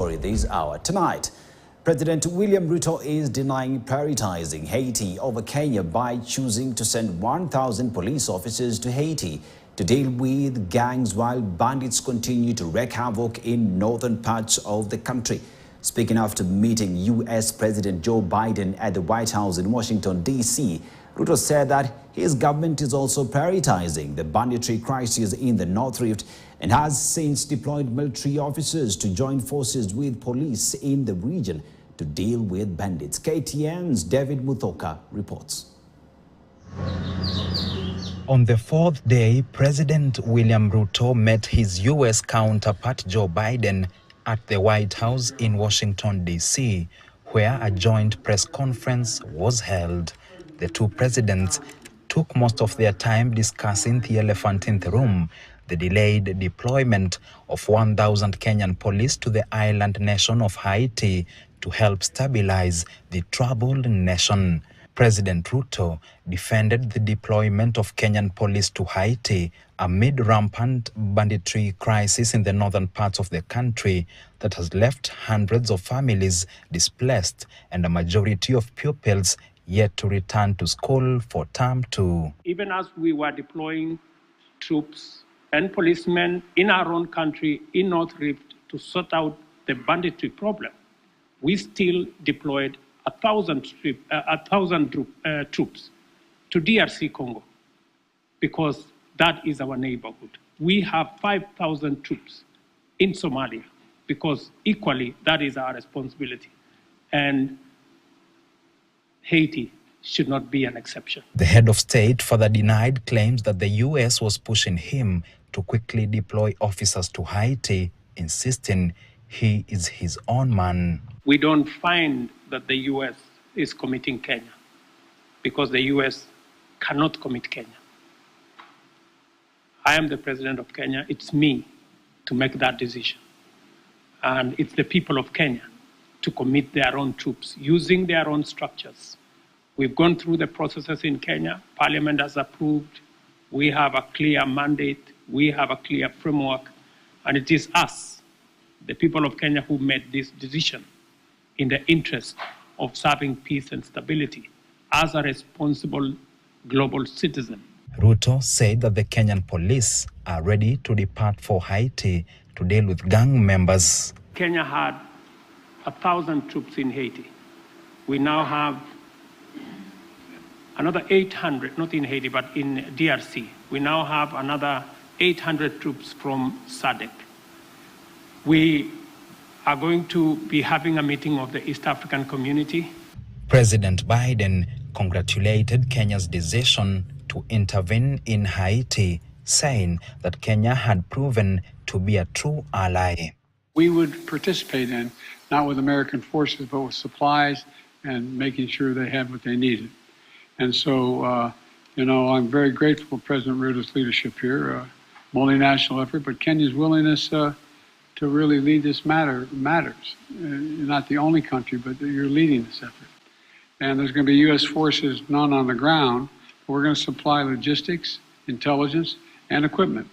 This hour. Tonight, President William Ruto is denying prioritizing Haiti over Kenya by choosing to send 1,000 police officers to Haiti to deal with gangs while bandits continue to wreak havoc in northern parts of the country. Speaking after meeting U.S. President Joe Biden at the White House in Washington, D.C., Ruto said that his government is also prioritizing the banditry crisis in the North Rift and has since deployed military officers to join forces with police in the region to deal with bandits. KTN's David Muthoka reports. On the fourth day, President William Ruto met his U.S. counterpart Joe Biden at the White House in Washington, D.C., where a joint press conference was held. The two presidents took most of their time discussing the elephant in the room, the delayed deployment of 1,000 Kenyan police to the island nation of Haiti to help stabilize the troubled nation. President Ruto defended the deployment of Kenyan police to Haiti amid rampant banditry crisis in the northern parts of the country that has left hundreds of families displaced and a majority of pupils yet to return to school for term 2. Even as we were deploying troops and policemen in our own country, in North Rift, to sort out the banditry problem, we still deployed 1,000 troops to DRC Congo, because that is our neighborhood. We have 5,000 troops in Somalia, because equally that is our responsibility. And Haiti should not be an exception. The head of state further denied claims that the U.S. was pushing him to quickly deploy officers to Haiti, insisting he is his own man. We don't find that the U.S. is committing Kenya, because the U.S. cannot commit Kenya. I am the president of Kenya. It's me to make that decision. And it's the people of Kenya to commit their own troops using their own structures. We've gone through the processes in Kenya. Parliament has approved. We have a clear mandate. We have a clear framework. And it is us, the people of Kenya, who made this decision in the interest of serving peace and stability as a responsible global citizen. Ruto said that the Kenyan police are ready to depart for Haiti to deal with gang members. Kenya had 1,000 troops in Haiti. We now have another 800, not in Haiti, but in DRC. We now have another 800 troops from SADC. We are going to be having a meeting of the East African community. President Biden congratulated Kenya's decision to intervene in Haiti, saying that Kenya had proven to be a true ally. We would participate in, not with American forces, but with supplies and making sure they had what they needed. And so, I'm very grateful for President Ruto's leadership here, multinational effort, but Kenya's willingness to really lead this matters. You're not the only country, but you're leading this effort. And there's going to be U.S. forces not on the ground, but we're going to supply logistics, intelligence, and equipment.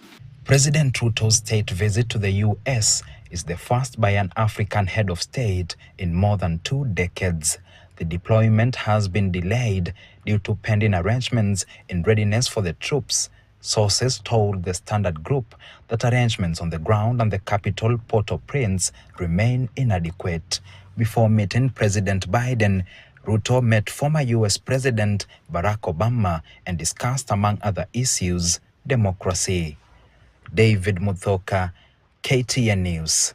President Ruto's state visit to the U.S. is the first by an African head of state in more than 2 decades. The deployment has been delayed due to pending arrangements in readiness for the troops. Sources told the Standard Group that arrangements on the ground and the capital, Port-au-Prince, remain inadequate. Before meeting President Biden, Ruto met former U.S. President Barack Obama and discussed, among other issues, democracy. David Muthoka, KTN News.